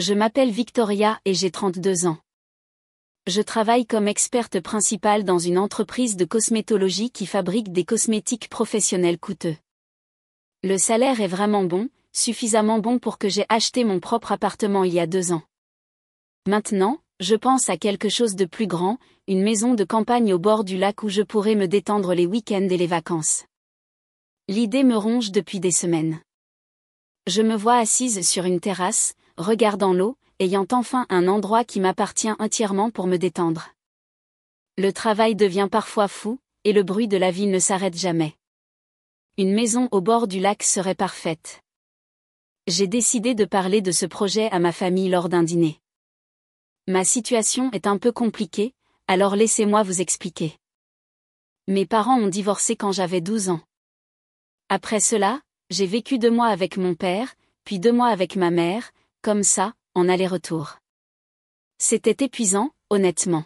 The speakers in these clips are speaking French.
Je m'appelle Victoria et j'ai 32 ans. Je travaille comme experte principale dans une entreprise de cosmétologie qui fabrique des cosmétiques professionnels coûteux. Le salaire est vraiment bon, suffisamment bon pour que j'ai acheté mon propre appartement il y a 2 ans. Maintenant, je pense à quelque chose de plus grand, une maison de campagne au bord du lac où je pourrais me détendre les week-ends et les vacances. L'idée me ronge depuis des semaines. Je me vois assise sur une terrasse, regardant l'eau, ayant enfin un endroit qui m'appartient entièrement pour me détendre. Le travail devient parfois fou, et le bruit de la ville ne s'arrête jamais. Une maison au bord du lac serait parfaite. J'ai décidé de parler de ce projet à ma famille lors d'un dîner. Ma situation est un peu compliquée, alors laissez-moi vous expliquer. Mes parents ont divorcé quand j'avais 12 ans. Après cela, j'ai vécu 2 mois avec mon père, puis 2 mois avec ma mère, comme ça, en aller-retour. C'était épuisant, honnêtement.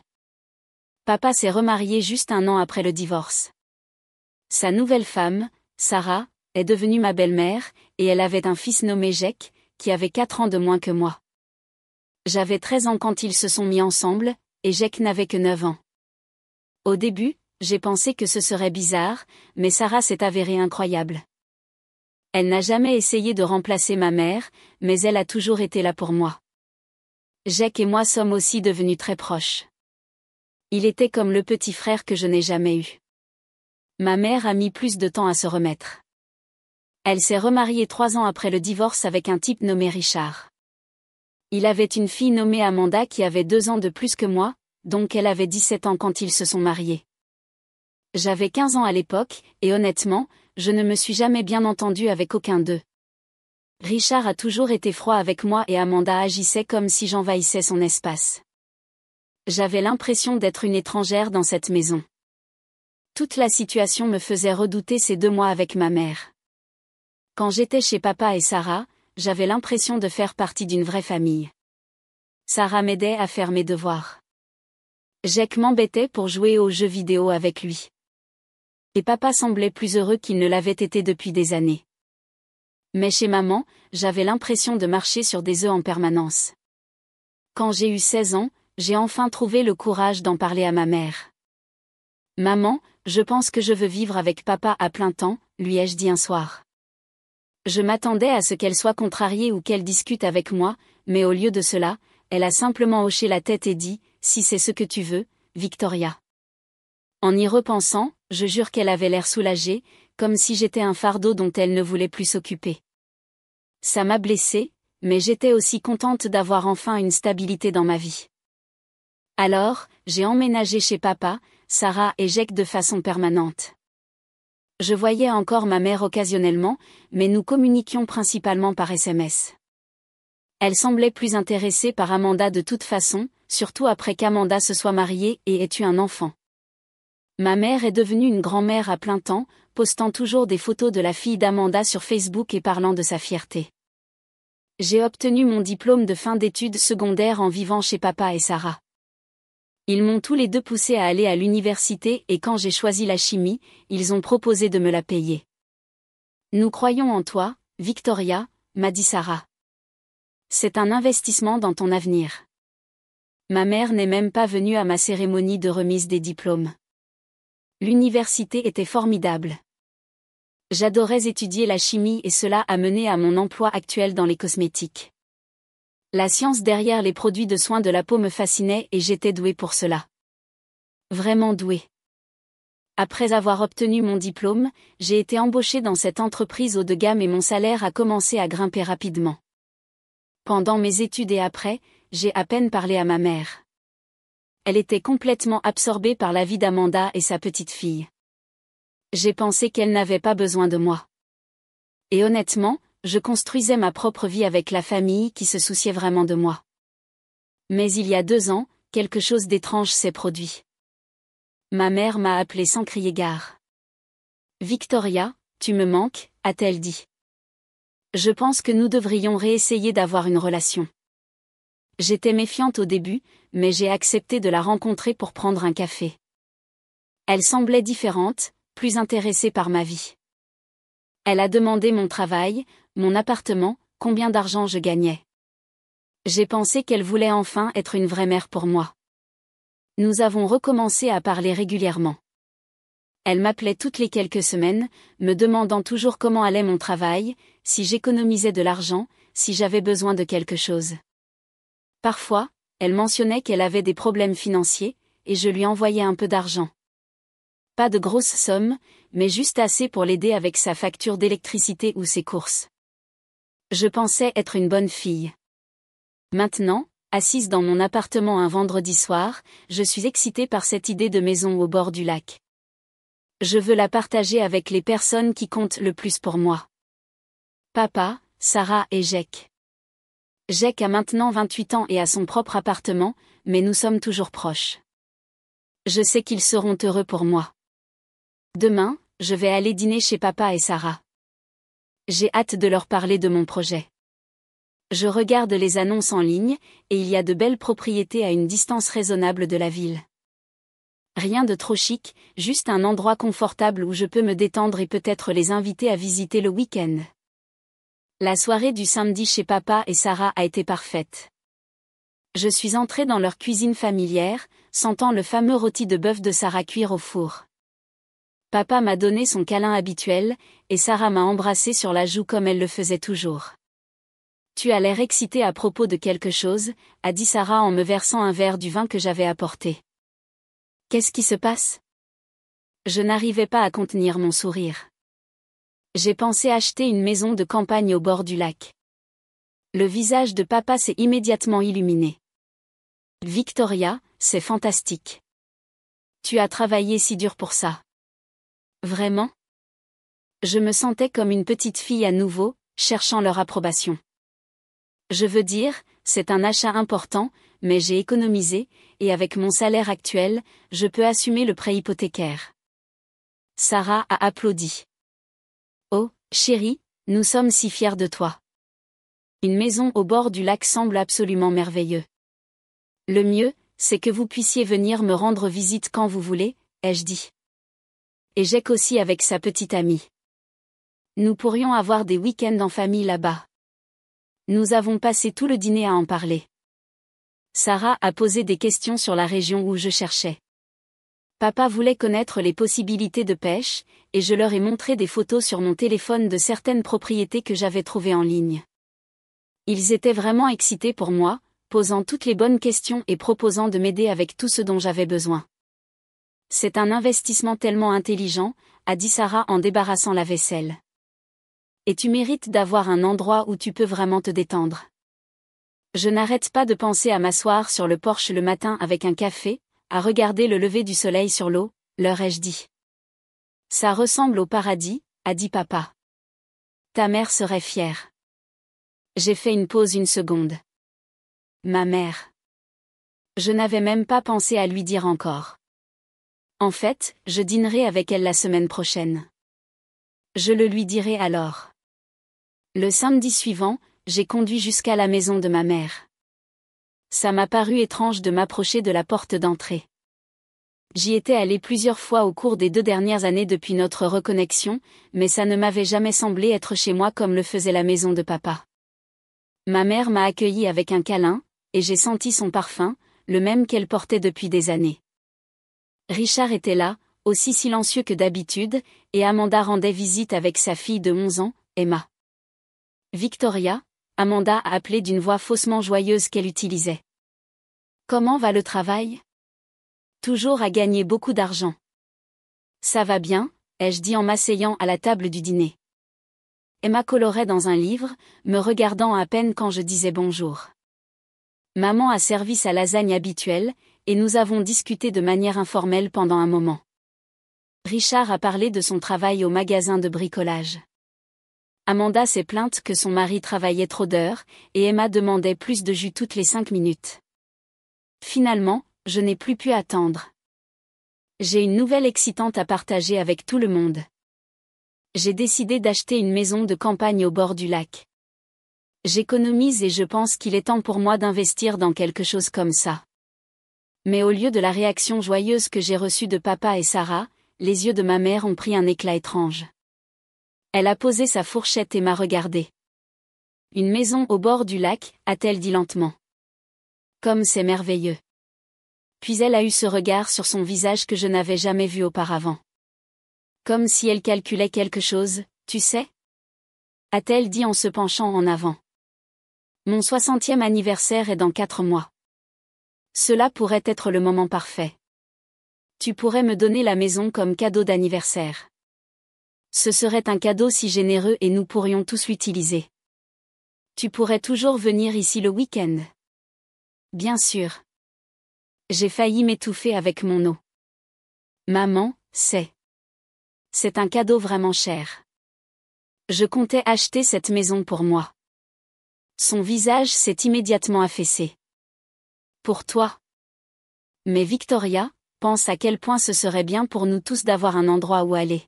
Papa s'est remarié juste 1 an après le divorce. Sa nouvelle femme, Sarah, est devenue ma belle-mère, et elle avait un fils nommé Jake, qui avait 4 ans de moins que moi. J'avais 13 ans quand ils se sont mis ensemble, et Jake n'avait que 9 ans. Au début, j'ai pensé que ce serait bizarre, mais Sarah s'est avérée incroyable. Elle n'a jamais essayé de remplacer ma mère, mais elle a toujours été là pour moi. Jake et moi sommes aussi devenus très proches. Il était comme le petit frère que je n'ai jamais eu. Ma mère a mis plus de temps à se remettre. Elle s'est remariée 3 ans après le divorce avec un type nommé Richard. Il avait une fille nommée Amanda qui avait 2 ans de plus que moi, donc elle avait 17 ans quand ils se sont mariés. J'avais 15 ans à l'époque, et honnêtement, je ne me suis jamais bien entendue avec aucun d'eux. Richard a toujours été froid avec moi et Amanda agissait comme si j'envahissais son espace. J'avais l'impression d'être une étrangère dans cette maison. Toute la situation me faisait redouter ces 2 mois avec ma mère. Quand j'étais chez papa et Sarah, j'avais l'impression de faire partie d'une vraie famille. Sarah m'aidait à faire mes devoirs. Jake m'embêtait pour jouer aux jeux vidéo avec lui. Et papa semblait plus heureux qu'il ne l'avait été depuis des années. Mais chez maman, j'avais l'impression de marcher sur des œufs en permanence. Quand j'ai eu 16 ans, j'ai enfin trouvé le courage d'en parler à ma mère. « Maman, je pense que je veux vivre avec papa à plein temps », lui ai-je dit un soir. Je m'attendais à ce qu'elle soit contrariée ou qu'elle discute avec moi, mais au lieu de cela, elle a simplement hoché la tête et dit « Si c'est ce que tu veux, Victoria ». En y repensant, je jure qu'elle avait l'air soulagée, comme si j'étais un fardeau dont elle ne voulait plus s'occuper. Ça m'a blessée, mais j'étais aussi contente d'avoir enfin une stabilité dans ma vie. Alors, j'ai emménagé chez papa, Sarah et Jake de façon permanente. Je voyais encore ma mère occasionnellement, mais nous communiquions principalement par SMS. Elle semblait plus intéressée par Amanda de toute façon, surtout après qu'Amanda se soit mariée et ait eu un enfant. Ma mère est devenue une grand-mère à plein temps, postant toujours des photos de la fille d'Amanda sur Facebook et parlant de sa fierté. J'ai obtenu mon diplôme de fin d'études secondaires en vivant chez papa et Sarah. Ils m'ont tous les deux poussé à aller à l'université et quand j'ai choisi la chimie, ils ont proposé de me la payer. Nous croyons en toi, Victoria, m'a dit Sarah. C'est un investissement dans ton avenir. Ma mère n'est même pas venue à ma cérémonie de remise des diplômes. L'université était formidable. J'adorais étudier la chimie et cela a mené à mon emploi actuel dans les cosmétiques. La science derrière les produits de soins de la peau me fascinait et j'étais douée pour cela. Vraiment douée. Après avoir obtenu mon diplôme, j'ai été embauchée dans cette entreprise haut de gamme et mon salaire a commencé à grimper rapidement. Pendant mes études et après, j'ai à peine parlé à ma mère. Elle était complètement absorbée par la vie d'Amanda et sa petite fille. J'ai pensé qu'elle n'avait pas besoin de moi. Et honnêtement, je construisais ma propre vie avec la famille qui se souciait vraiment de moi. Mais il y a 2 ans, quelque chose d'étrange s'est produit. Ma mère m'a appelée sans crier gare. « Victoria, tu me manques », a-t-elle dit. Je pense que nous devrions réessayer d'avoir une relation. J'étais méfiante au début, mais j'ai accepté de la rencontrer pour prendre un café. Elle semblait différente, plus intéressée par ma vie. Elle a demandé mon travail, mon appartement, combien d'argent je gagnais. J'ai pensé qu'elle voulait enfin être une vraie mère pour moi. Nous avons recommencé à parler régulièrement. Elle m'appelait toutes les quelques semaines, me demandant toujours comment allait mon travail, si j'économisais de l'argent, si j'avais besoin de quelque chose. Parfois, elle mentionnait qu'elle avait des problèmes financiers, et je lui envoyais un peu d'argent. Pas de grosses sommes, mais juste assez pour l'aider avec sa facture d'électricité ou ses courses. Je pensais être une bonne fille. Maintenant, assise dans mon appartement un vendredi soir, je suis excitée par cette idée de maison au bord du lac. Je veux la partager avec les personnes qui comptent le plus pour moi. Papa, Sarah et Jake. Jake a maintenant 28 ans et a son propre appartement, mais nous sommes toujours proches. Je sais qu'ils seront heureux pour moi. Demain, je vais aller dîner chez papa et Sarah. J'ai hâte de leur parler de mon projet. Je regarde les annonces en ligne, et il y a de belles propriétés à une distance raisonnable de la ville. Rien de trop chic, juste un endroit confortable où je peux me détendre et peut-être les inviter à visiter le week-end. La soirée du samedi chez papa et Sarah a été parfaite. Je suis entrée dans leur cuisine familière, sentant le fameux rôti de bœuf de Sarah cuire au four. Papa m'a donné son câlin habituel, et Sarah m'a embrassée sur la joue comme elle le faisait toujours. Tu as l'air excitée à propos de quelque chose, a dit Sarah en me versant un verre du vin que j'avais apporté. Qu'est-ce qui se passe ? Je n'arrivais pas à contenir mon sourire. J'ai pensé acheter une maison de campagne au bord du lac. Le visage de papa s'est immédiatement illuminé. Victoria, c'est fantastique. Tu as travaillé si dur pour ça. Vraiment ? Je me sentais comme une petite fille à nouveau, cherchant leur approbation. Je veux dire, c'est un achat important, mais j'ai économisé, et avec mon salaire actuel, je peux assumer le prêt hypothécaire. Sarah a applaudi. Oh, chérie, nous sommes si fiers de toi. Une maison au bord du lac semble absolument merveilleux. Le mieux, c'est que vous puissiez venir me rendre visite quand vous voulez, ai-je dit. Et Jake aussi avec sa petite amie. Nous pourrions avoir des week-ends en famille là-bas. Nous avons passé tout le dîner à en parler. Sarah a posé des questions sur la région où je cherchais. Papa voulait connaître les possibilités de pêche, et je leur ai montré des photos sur mon téléphone de certaines propriétés que j'avais trouvées en ligne. Ils étaient vraiment excités pour moi, posant toutes les bonnes questions et proposant de m'aider avec tout ce dont j'avais besoin. C'est un investissement tellement intelligent, a dit Sarah en débarrassant la vaisselle. Et tu mérites d'avoir un endroit où tu peux vraiment te détendre. Je n'arrête pas de penser à m'asseoir sur le porche le matin avec un café, à regarder le lever du soleil sur l'eau, leur ai-je dit. Ça ressemble au paradis, a dit papa. Ta mère serait fière. J'ai fait une pause une seconde. Ma mère. Je n'avais même pas pensé à lui dire encore. En fait, je dînerai avec elle la semaine prochaine. Je le lui dirai alors. Le samedi suivant, j'ai conduit jusqu'à la maison de ma mère. Ça m'a paru étrange de m'approcher de la porte d'entrée. J'y étais allée plusieurs fois au cours des 2 dernières années depuis notre reconnexion, mais ça ne m'avait jamais semblé être chez moi comme le faisait la maison de papa. Ma mère m'a accueillie avec un câlin, et j'ai senti son parfum, le même qu'elle portait depuis des années. Richard était là, aussi silencieux que d'habitude, et Amanda rendait visite avec sa fille de 11 ans, Emma. Victoria, Amanda a appelé d'une voix faussement joyeuse qu'elle utilisait. Comment va le travail ? Toujours à gagner beaucoup d'argent. Ça va bien, ai-je dit en m'asseyant à la table du dîner. Emma colorait dans un livre, me regardant à peine quand je disais bonjour. Maman a servi sa lasagne habituelle, et nous avons discuté de manière informelle pendant un moment. Richard a parlé de son travail au magasin de bricolage. Amanda s'est plainte que son mari travaillait trop d'heures, et Emma demandait plus de jus toutes les 5 minutes. Finalement, je n'ai plus pu attendre. J'ai une nouvelle excitante à partager avec tout le monde. J'ai décidé d'acheter une maison de campagne au bord du lac. J'économise et je pense qu'il est temps pour moi d'investir dans quelque chose comme ça. Mais au lieu de la réaction joyeuse que j'ai reçue de papa et Sarah, les yeux de ma mère ont pris un éclat étrange. Elle a posé sa fourchette et m'a regardé. Une maison au bord du lac, a-t-elle dit lentement. Comme c'est merveilleux. Puis elle a eu ce regard sur son visage que je n'avais jamais vu auparavant. Comme si elle calculait quelque chose, tu sais? A-t-elle dit en se penchant en avant. Mon 60e anniversaire est dans 4 mois. Cela pourrait être le moment parfait. Tu pourrais me donner la maison comme cadeau d'anniversaire. Ce serait un cadeau si généreux et nous pourrions tous l'utiliser. Tu pourrais toujours venir ici le week-end. Bien sûr. J'ai failli m'étouffer avec mon eau. Maman, c'est un cadeau vraiment cher. Je comptais acheter cette maison pour moi. Son visage s'est immédiatement affaissé. Pour toi. Mais Victoria, pense à quel point ce serait bien pour nous tous d'avoir un endroit où aller.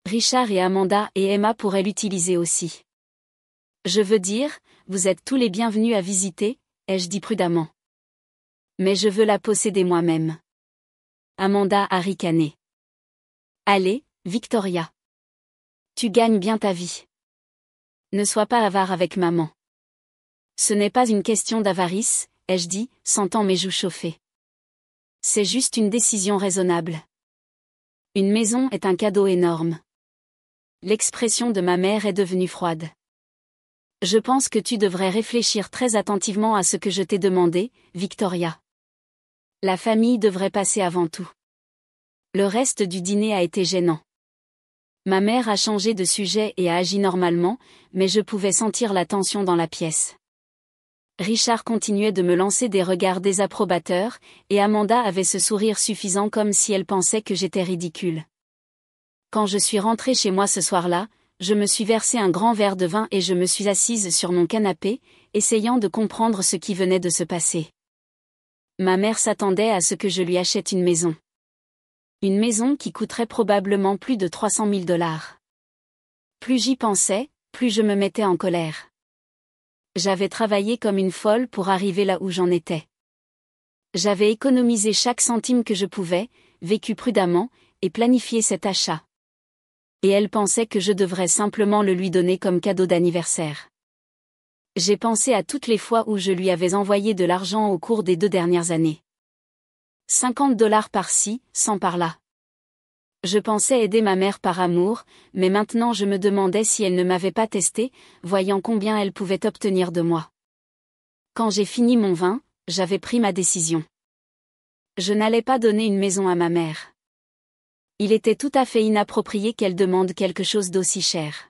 Richard et Amanda et Emma pourraient l'utiliser aussi. Je veux dire, vous êtes tous les bienvenus à visiter, ai-je dit prudemment. Mais je veux la posséder moi-même. Amanda a ricané. Allez, Victoria. Tu gagnes bien ta vie. Ne sois pas avare avec maman. Ce n'est pas une question d'avarice, ai-je dit, sentant mes joues chauffer. C'est juste une décision raisonnable. Une maison est un cadeau énorme. L'expression de ma mère est devenue froide. Je pense que tu devrais réfléchir très attentivement à ce que je t'ai demandé, Victoria. La famille devrait passer avant tout. Le reste du dîner a été gênant. Ma mère a changé de sujet et a agi normalement, mais je pouvais sentir la tension dans la pièce. Richard continuait de me lancer des regards désapprobateurs, et Amanda avait ce sourire suffisant comme si elle pensait que j'étais ridicule. Quand je suis rentrée chez moi ce soir-là, je me suis versé un grand verre de vin et je me suis assise sur mon canapé, essayant de comprendre ce qui venait de se passer. Ma mère s'attendait à ce que je lui achète une maison. Une maison qui coûterait probablement plus de 300 000 $. Plus j'y pensais, plus je me mettais en colère. J'avais travaillé comme une folle pour arriver là où j'en étais. J'avais économisé chaque centime que je pouvais, vécu prudemment, et planifié cet achat. Et elle pensait que je devrais simplement le lui donner comme cadeau d'anniversaire. J'ai pensé à toutes les fois où je lui avais envoyé de l'argent au cours des 2 dernières années. 50 $ par-ci, 100 par-là. Je pensais aider ma mère par amour, mais maintenant je me demandais si elle ne m'avait pas testé, voyant combien elle pouvait obtenir de moi. Quand j'ai fini mon vin, j'avais pris ma décision. Je n'allais pas donner une maison à ma mère. Il était tout à fait inapproprié qu'elle demande quelque chose d'aussi cher.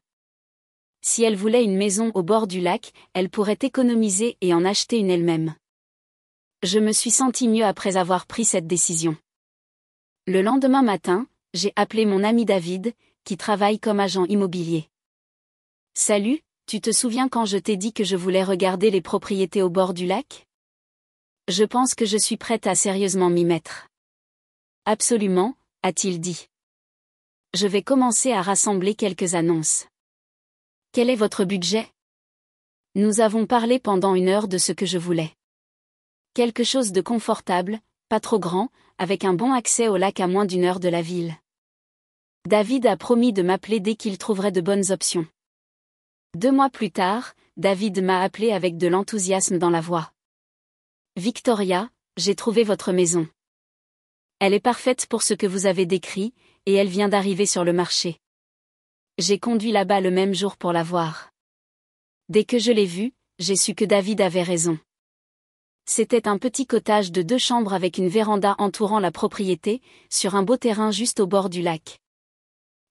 Si elle voulait une maison au bord du lac, elle pourrait économiser et en acheter une elle-même. Je me suis senti mieux après avoir pris cette décision. Le lendemain matin, j'ai appelé mon ami David, qui travaille comme agent immobilier. Salut, tu te souviens quand je t'ai dit que je voulais regarder les propriétés au bord du lac? Je pense que je suis prête à sérieusement m'y mettre. Absolument, a-t-il dit. Je vais commencer à rassembler quelques annonces. Quel est votre budget? Nous avons parlé pendant 1 heure de ce que je voulais. Quelque chose de confortable, pas trop grand, avec un bon accès au lac à moins d'1 heure de la ville. David a promis de m'appeler dès qu'il trouverait de bonnes options. 2 mois plus tard, David m'a appelé avec de l'enthousiasme dans la voix. Victoria, j'ai trouvé votre maison. Elle est parfaite pour ce que vous avez décrit, et elle vient d'arriver sur le marché. J'ai conduit là-bas le même jour pour la voir. Dès que je l'ai vue, j'ai su que David avait raison. C'était un petit cottage de 2 chambres avec une véranda entourant la propriété, sur un beau terrain juste au bord du lac.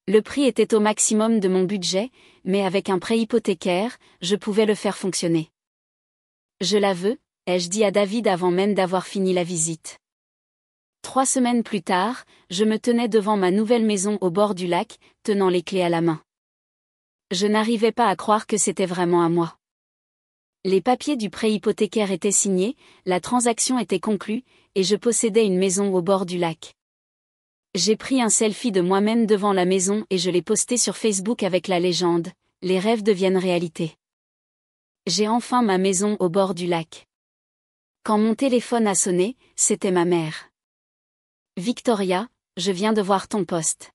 Le prix était au maximum de mon budget, mais avec un prêt hypothécaire, je pouvais le faire fonctionner. Je la veux, ai-je dit à David avant même d'avoir fini la visite. 3 semaines plus tard, je me tenais devant ma nouvelle maison au bord du lac, tenant les clés à la main. Je n'arrivais pas à croire que c'était vraiment à moi. Les papiers du prêt hypothécaire étaient signés, la transaction était conclue, et je possédais une maison au bord du lac. J'ai pris un selfie de moi-même devant la maison et je l'ai posté sur Facebook avec la légende « Les rêves deviennent réalité ». J'ai enfin ma maison au bord du lac. Quand mon téléphone a sonné, c'était ma mère. « Victoria, je viens de voir ton post. »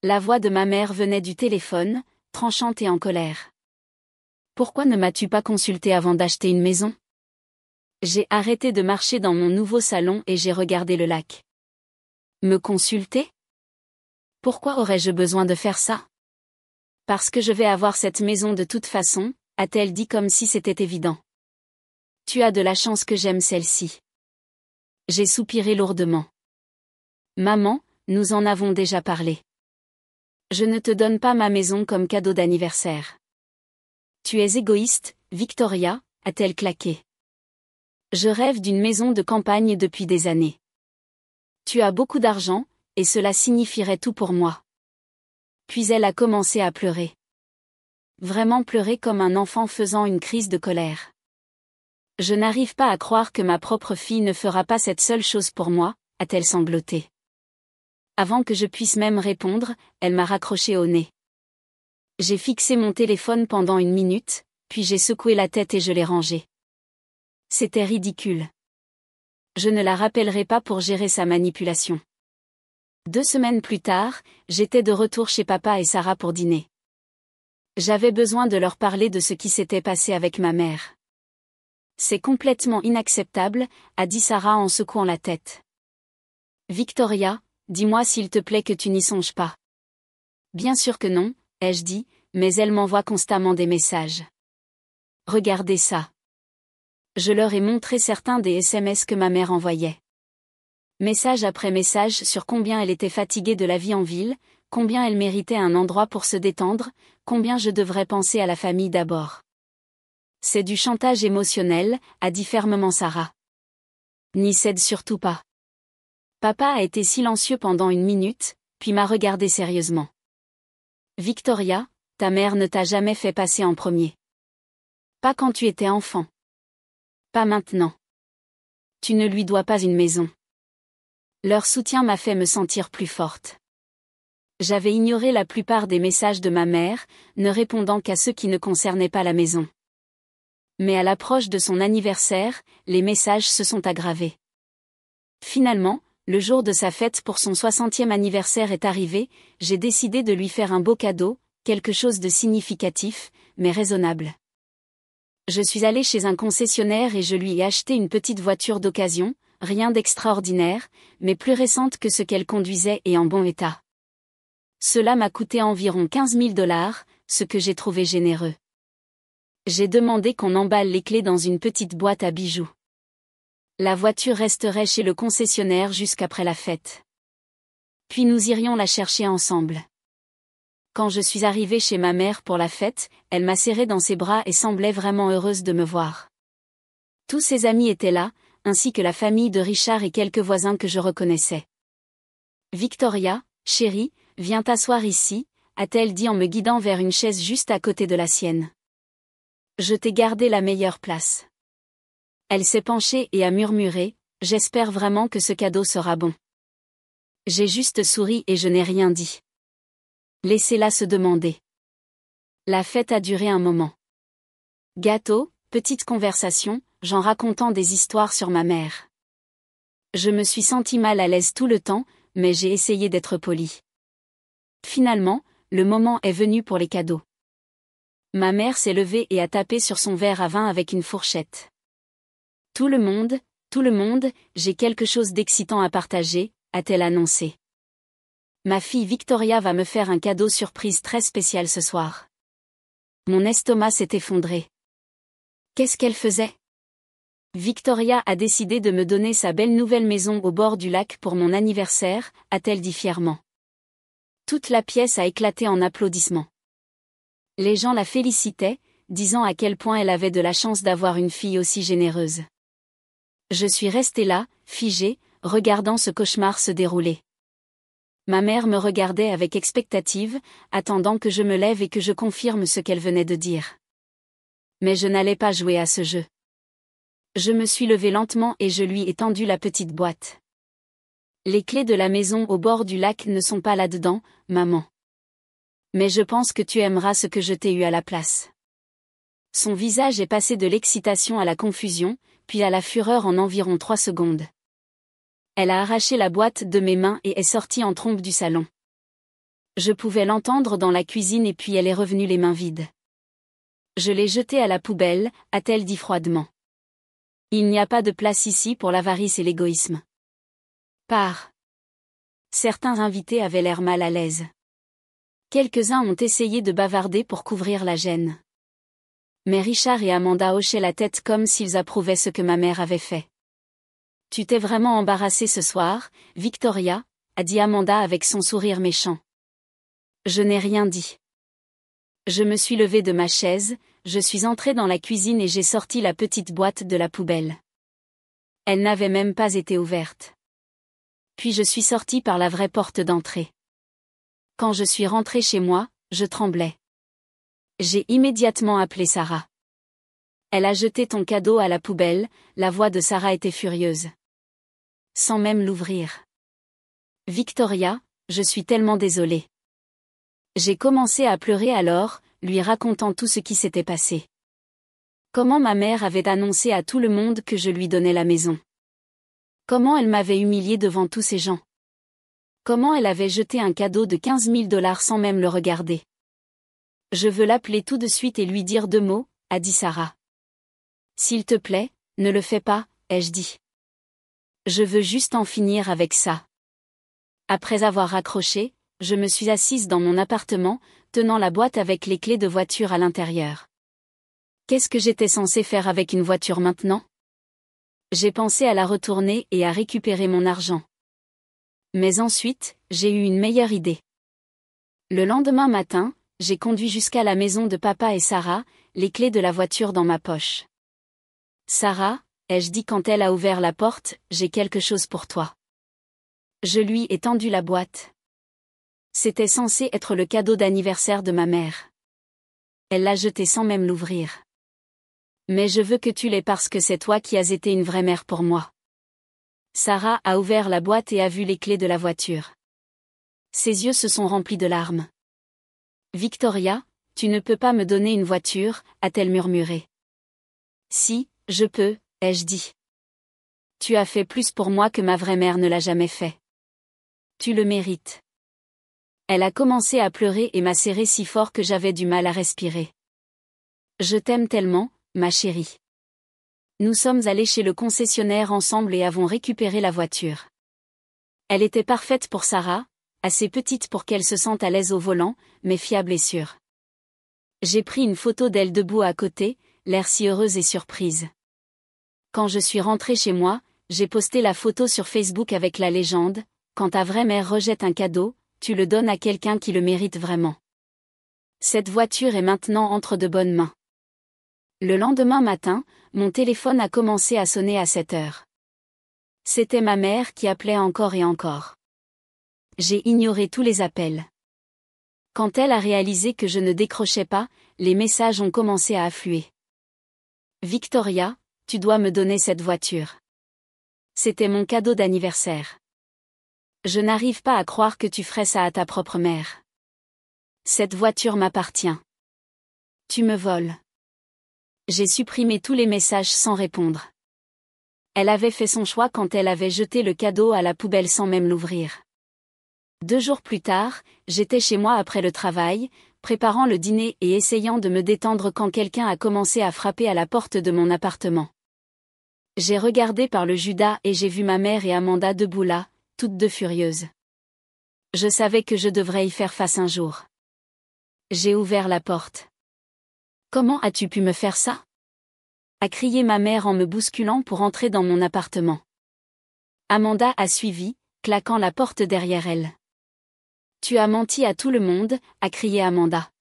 La voix de ma mère venait du téléphone, tranchante et en colère. Pourquoi ne m'as-tu pas consulté avant d'acheter une maison? J'ai arrêté de marcher dans mon nouveau salon et j'ai regardé le lac. Me consulter? Pourquoi aurais-je besoin de faire ça? Parce que je vais avoir cette maison de toute façon, a-t-elle dit comme si c'était évident. Tu as de la chance que j'aime celle-ci. J'ai soupiré lourdement. Maman, nous en avons déjà parlé. Je ne te donne pas ma maison comme cadeau d'anniversaire. Tu es égoïste, Victoria, a-t-elle claqué. Je rêve d'une maison de campagne depuis des années. Tu as beaucoup d'argent, et cela signifierait tout pour moi. Puis elle a commencé à pleurer. Vraiment pleurer comme un enfant faisant une crise de colère. Je n'arrive pas à croire que ma propre fille ne fera pas cette seule chose pour moi, a-t-elle sangloté. Avant que je puisse même répondre, elle m'a raccroché au nez. J'ai fixé mon téléphone pendant 1 minute, puis j'ai secoué la tête et je l'ai rangé. C'était ridicule. Je ne la rappellerai pas pour gérer sa manipulation. 2 semaines plus tard, j'étais de retour chez papa et Sarah pour dîner. J'avais besoin de leur parler de ce qui s'était passé avec ma mère. C'est complètement inacceptable, a dit Sarah en secouant la tête. Victoria, dis-moi s'il te plaît que tu n'y songes pas. Bien sûr que non, ai-je dit, mais elle m'envoie constamment des messages. Regardez ça. Je leur ai montré certains des SMS que ma mère envoyait. Message après message sur combien elle était fatiguée de la vie en ville, combien elle méritait un endroit pour se détendre, combien je devrais penser à la famille d'abord. C'est du chantage émotionnel, a dit fermement Sarah. N'y cède surtout pas. Papa a été silencieux pendant 1 minute, puis m'a regardé sérieusement. Victoria, ta mère ne t'a jamais fait passer en premier. Pas quand tu étais enfant. Pas maintenant. Tu ne lui dois pas une maison. Leur soutien m'a fait me sentir plus forte. J'avais ignoré la plupart des messages de ma mère, ne répondant qu'à ceux qui ne concernaient pas la maison. Mais à l'approche de son anniversaire, les messages se sont aggravés. Finalement, le jour de sa fête pour son 60e anniversaire est arrivé, j'ai décidé de lui faire un beau cadeau, quelque chose de significatif, mais raisonnable. Je suis allée chez un concessionnaire et je lui ai acheté une petite voiture d'occasion, rien d'extraordinaire, mais plus récente que ce qu'elle conduisait et en bon état. Cela m'a coûté environ 15 000 $, ce que j'ai trouvé généreux. J'ai demandé qu'on emballe les clés dans une petite boîte à bijoux. La voiture resterait chez le concessionnaire jusqu'après la fête. Puis nous irions la chercher ensemble. Quand je suis arrivée chez ma mère pour la fête, elle m'a serré dans ses bras et semblait vraiment heureuse de me voir. Tous ses amis étaient là, ainsi que la famille de Richard et quelques voisins que je reconnaissais. Victoria, chérie, viens t'asseoir ici, a-t-elle dit en me guidant vers une chaise juste à côté de la sienne. Je t'ai gardé la meilleure place. Elle s'est penchée et a murmuré, j'espère vraiment que ce cadeau sera bon. J'ai juste souri et je n'ai rien dit. Laissez-la se demander. La fête a duré un moment. Gâteau, petite conversation, j'en racontant des histoires sur ma mère. Je me suis sentie mal à l'aise tout le temps, mais j'ai essayé d'être polie. Finalement, le moment est venu pour les cadeaux. Ma mère s'est levée et a tapé sur son verre à vin avec une fourchette. Tout le monde, j'ai quelque chose d'excitant à partager, a-t-elle annoncé. Ma fille Victoria va me faire un cadeau surprise très spécial ce soir. Mon estomac s'est effondré. Qu'est-ce qu'elle faisait? Victoria a décidé de me donner sa belle nouvelle maison au bord du lac pour mon anniversaire, a-t-elle dit fièrement. Toute la pièce a éclaté en applaudissements. Les gens la félicitaient, disant à quel point elle avait de la chance d'avoir une fille aussi généreuse. Je suis restée là, figée, regardant ce cauchemar se dérouler. Ma mère me regardait avec expectative, attendant que je me lève et que je confirme ce qu'elle venait de dire. Mais je n'allais pas jouer à ce jeu. Je me suis levée lentement et je lui ai tendu la petite boîte. Les clés de la maison au bord du lac ne sont pas là-dedans, maman. Mais je pense que tu aimeras ce que je t'ai eu à la place. Son visage est passé de l'excitation à la confusion, puis à la fureur en environ 3 secondes. Elle a arraché la boîte de mes mains et est sortie en trombe du salon. Je pouvais l'entendre dans la cuisine et puis elle est revenue les mains vides. Je l'ai jeté à la poubelle, a-t-elle dit froidement. Il n'y a pas de place ici pour l'avarice et l'égoïsme. Pars. Certains invités avaient l'air mal à l'aise. Quelques-uns ont essayé de bavarder pour couvrir la gêne. Mais Richard et Amanda hochaient la tête comme s'ils approuvaient ce que ma mère avait fait. Tu t'es vraiment embarrassée ce soir, Victoria, a dit Amanda avec son sourire méchant. Je n'ai rien dit. Je me suis levée de ma chaise, je suis entrée dans la cuisine et j'ai sorti la petite boîte de la poubelle. Elle n'avait même pas été ouverte. Puis je suis sortie par la vraie porte d'entrée. Quand je suis rentrée chez moi, je tremblais. J'ai immédiatement appelé Sarah. Elle a jeté ton cadeau à la poubelle, la voix de Sarah était furieuse. Sans même l'ouvrir. Victoria, je suis tellement désolée. J'ai commencé à pleurer alors, lui racontant tout ce qui s'était passé. Comment ma mère avait annoncé à tout le monde que je lui donnais la maison. Comment elle m'avait humiliée devant tous ces gens. Comment elle avait jeté un cadeau de 15 000 $ sans même le regarder. Je veux l'appeler tout de suite et lui dire 2 mots, a dit Sarah. S'il te plaît, ne le fais pas, ai-je dit. Je veux juste en finir avec ça. Après avoir raccroché, je me suis assise dans mon appartement, tenant la boîte avec les clés de voiture à l'intérieur. Qu'est-ce que j'étais censée faire avec une voiture maintenant? J'ai pensé à la retourner et à récupérer mon argent. Mais ensuite, j'ai eu une meilleure idée. Le lendemain matin, j'ai conduit jusqu'à la maison de papa et Sarah, les clés de la voiture dans ma poche. Sarah, ai-je dit quand elle a ouvert la porte, j'ai quelque chose pour toi. Je lui ai tendu la boîte. C'était censé être le cadeau d'anniversaire de ma mère. Elle l'a jeté sans même l'ouvrir. Mais je veux que tu l'aies parce que c'est toi qui as été une vraie mère pour moi. Sarah a ouvert la boîte et a vu les clés de la voiture. Ses yeux se sont remplis de larmes. Victoria, tu ne peux pas me donner une voiture, a-t-elle murmuré. Si, je peux, ai-je dit. Tu as fait plus pour moi que ma vraie mère ne l'a jamais fait. Tu le mérites. Elle a commencé à pleurer et m'a serré si fort que j'avais du mal à respirer. Je t'aime tellement, ma chérie. Nous sommes allés chez le concessionnaire ensemble et avons récupéré la voiture. Elle était parfaite pour Sarah, assez petite pour qu'elle se sente à l'aise au volant, mais fiable et sûre. J'ai pris une photo d'elle debout à côté, l'air si heureuse et surprise. Quand je suis rentrée chez moi, j'ai posté la photo sur Facebook avec la légende « Quand ta vraie mère rejette un cadeau, tu le donnes à quelqu'un qui le mérite vraiment. » Cette voiture est maintenant entre de bonnes mains. Le lendemain matin, mon téléphone a commencé à sonner à 7 heures. C'était ma mère qui appelait encore et encore. J'ai ignoré tous les appels. Quand elle a réalisé que je ne décrochais pas, les messages ont commencé à affluer. Victoria, tu dois me donner cette voiture. C'était mon cadeau d'anniversaire. Je n'arrive pas à croire que tu ferais ça à ta propre mère. Cette voiture m'appartient. Tu me voles. J'ai supprimé tous les messages sans répondre. Elle avait fait son choix quand elle avait jeté le cadeau à la poubelle sans même l'ouvrir. 2 jours plus tard, j'étais chez moi après le travail, préparant le dîner et essayant de me détendre quand quelqu'un a commencé à frapper à la porte de mon appartement. J'ai regardé par le Judas et j'ai vu ma mère et Amanda debout là, toutes deux furieuses. Je savais que je devrais y faire face un jour. J'ai ouvert la porte. « Comment as-tu pu me faire ça ?» a crié ma mère en me bousculant pour entrer dans mon appartement. Amanda a suivi, claquant la porte derrière elle. « Tu as menti à tout le monde » a crié Amanda.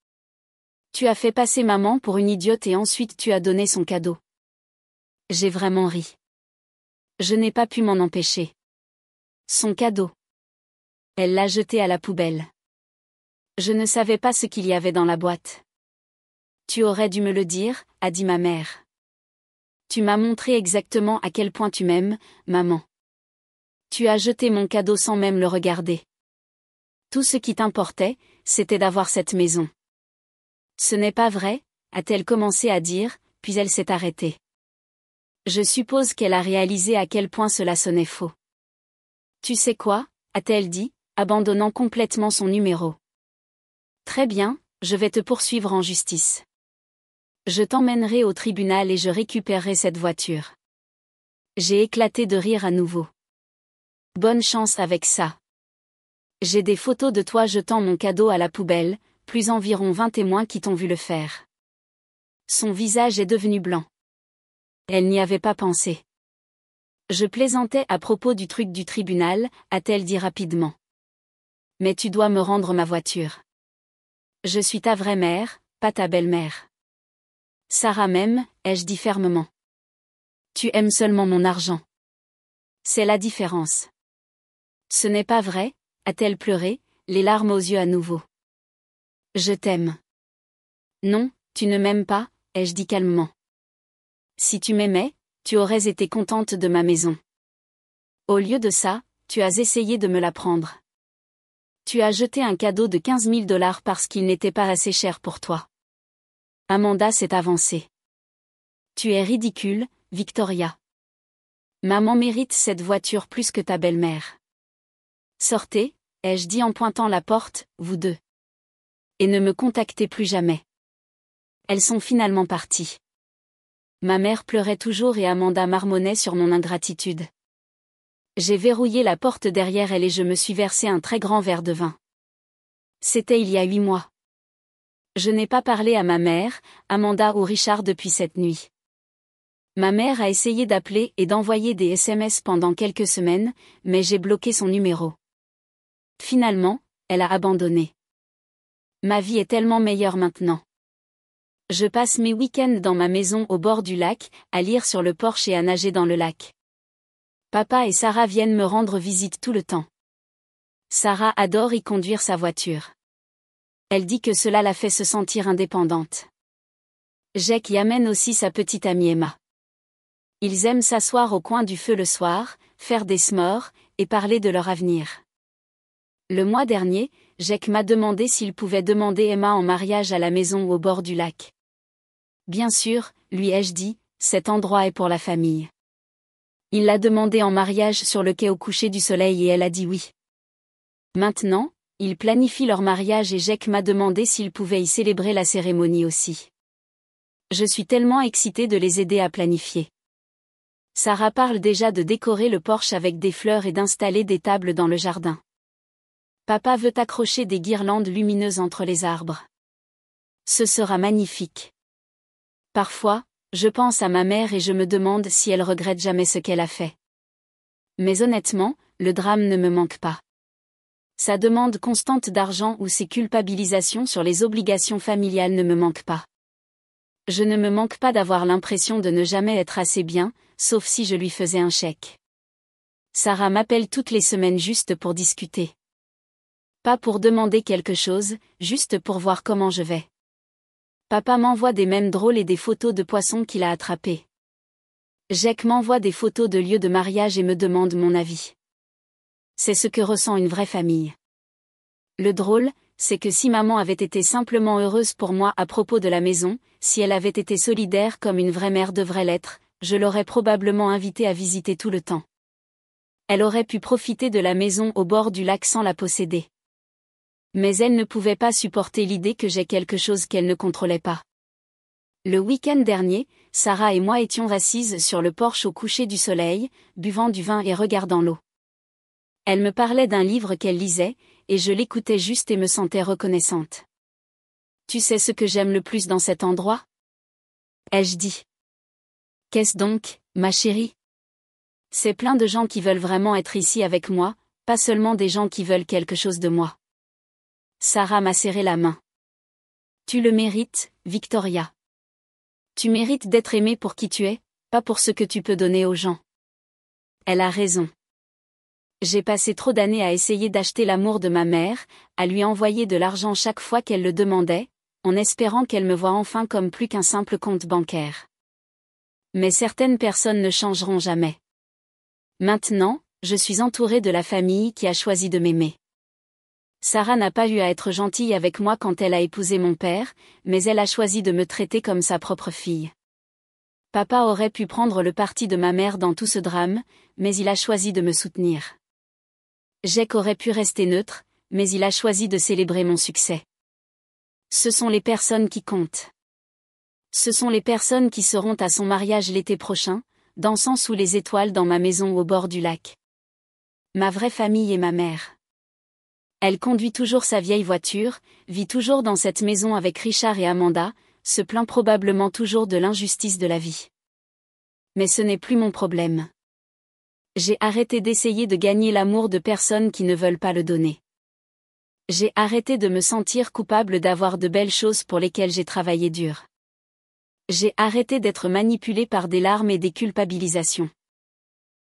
« Tu as fait passer maman pour une idiote et ensuite tu as donné son cadeau. » J'ai vraiment ri. Je n'ai pas pu m'en empêcher. Son cadeau. Elle l'a jeté à la poubelle. Je ne savais pas ce qu'il y avait dans la boîte. Tu aurais dû me le dire, a dit ma mère. Tu m'as montré exactement à quel point tu m'aimes, maman. Tu as jeté mon cadeau sans même le regarder. Tout ce qui t'importait, c'était d'avoir cette maison. Ce n'est pas vrai, a-t-elle commencé à dire, puis elle s'est arrêtée. Je suppose qu'elle a réalisé à quel point cela sonnait faux. Tu sais quoi, a-t-elle dit, abandonnant complètement son numéro. Très bien, je vais te poursuivre en justice. Je t'emmènerai au tribunal et je récupérerai cette voiture. J'ai éclaté de rire à nouveau. Bonne chance avec ça. J'ai des photos de toi jetant mon cadeau à la poubelle, plus environ 20 témoins qui t'ont vu le faire. Son visage est devenu blanc. Elle n'y avait pas pensé. Je plaisantais à propos du truc du tribunal, a-t-elle dit rapidement. Mais tu dois me rendre ma voiture. Je suis ta vraie mère, pas ta belle-mère. Sarah m'aime, ai-je dit fermement. Tu aimes seulement mon argent. C'est la différence. Ce n'est pas vrai, a-t-elle pleuré, les larmes aux yeux à nouveau. Je t'aime. Non, tu ne m'aimes pas, ai-je dit calmement. Si tu m'aimais, tu aurais été contente de ma maison. Au lieu de ça, tu as essayé de me la prendre. Tu as jeté un cadeau de 15 000 $ parce qu'il n'était pas assez cher pour toi. Amanda s'est avancée. Tu es ridicule, Victoria. Maman mérite cette voiture plus que ta belle-mère. Sortez, ai-je dit en pointant la porte, vous deux. Et ne me contactez plus jamais. Elles sont finalement parties. Ma mère pleurait toujours et Amanda marmonnait sur mon ingratitude. J'ai verrouillé la porte derrière elle et je me suis versé un très grand verre de vin. C'était il y a 8 mois. Je n'ai pas parlé à ma mère, Amanda ou Richard depuis cette nuit. Ma mère a essayé d'appeler et d'envoyer des SMS pendant quelques semaines, mais j'ai bloqué son numéro. Finalement, elle a abandonné. Ma vie est tellement meilleure maintenant. Je passe mes week-ends dans ma maison au bord du lac, à lire sur le porche et à nager dans le lac. Papa et Sarah viennent me rendre visite tout le temps. Sarah adore y conduire sa voiture. Elle dit que cela la fait se sentir indépendante. Jack y amène aussi sa petite amie Emma. Ils aiment s'asseoir au coin du feu le soir, faire des s'mores, et parler de leur avenir. Le mois dernier, Jack m'a demandé s'il pouvait demander Emma en mariage à la maison au bord du lac. Bien sûr, lui ai-je dit, cet endroit est pour la famille. Il l'a demandé en mariage sur le quai au coucher du soleil et elle a dit oui. Maintenant, ils planifient leur mariage et Jack m'a demandé s'il pouvait y célébrer la cérémonie aussi. Je suis tellement excitée de les aider à planifier. Sarah parle déjà de décorer le porche avec des fleurs et d'installer des tables dans le jardin. Papa veut accrocher des guirlandes lumineuses entre les arbres. Ce sera magnifique. Parfois, je pense à ma mère et je me demande si elle regrette jamais ce qu'elle a fait. Mais honnêtement, le drame ne me manque pas. Sa demande constante d'argent ou ses culpabilisations sur les obligations familiales ne me manquent pas. Je ne me manque pas d'avoir l'impression de ne jamais être assez bien, sauf si je lui faisais un chèque. Sarah m'appelle toutes les semaines juste pour discuter. Pas pour demander quelque chose, juste pour voir comment je vais. Papa m'envoie des mèmes drôles et des photos de poissons qu'il a attrapés. Jack m'envoie des photos de lieux de mariage et me demande mon avis. C'est ce que ressent une vraie famille. Le drôle, c'est que si maman avait été simplement heureuse pour moi à propos de la maison, si elle avait été solidaire comme une vraie mère devrait l'être, je l'aurais probablement invitée à visiter tout le temps. Elle aurait pu profiter de la maison au bord du lac sans la posséder. Mais elle ne pouvait pas supporter l'idée que j'ai quelque chose qu'elle ne contrôlait pas. Le week-end dernier, Sarah et moi étions assises sur le porche au coucher du soleil, buvant du vin et regardant l'eau. Elle me parlait d'un livre qu'elle lisait, et je l'écoutais juste et me sentais reconnaissante. Tu sais ce que j'aime le plus dans cet endroit ? Ai-je dit. Qu'est-ce donc, ma chérie ? C'est plein de gens qui veulent vraiment être ici avec moi, pas seulement des gens qui veulent quelque chose de moi. Sarah m'a serré la main. Tu le mérites, Victoria. Tu mérites d'être aimée pour qui tu es, pas pour ce que tu peux donner aux gens. Elle a raison. J'ai passé trop d'années à essayer d'acheter l'amour de ma mère, à lui envoyer de l'argent chaque fois qu'elle le demandait, en espérant qu'elle me voie enfin comme plus qu'un simple compte bancaire. Mais certaines personnes ne changeront jamais. Maintenant, je suis entourée de la famille qui a choisi de m'aimer. Sarah n'a pas eu à être gentille avec moi quand elle a épousé mon père, mais elle a choisi de me traiter comme sa propre fille. Papa aurait pu prendre le parti de ma mère dans tout ce drame, mais il a choisi de me soutenir. Jack aurait pu rester neutre, mais il a choisi de célébrer mon succès. Ce sont les personnes qui comptent. Ce sont les personnes qui seront à son mariage l'été prochain, dansant sous les étoiles dans ma maison au bord du lac. Ma vraie famille et ma mère. Elle conduit toujours sa vieille voiture, vit toujours dans cette maison avec Richard et Amanda, se plaint probablement toujours de l'injustice de la vie. Mais ce n'est plus mon problème. J'ai arrêté d'essayer de gagner l'amour de personnes qui ne veulent pas le donner. J'ai arrêté de me sentir coupable d'avoir de belles choses pour lesquelles j'ai travaillé dur. J'ai arrêté d'être manipulée par des larmes et des culpabilisations.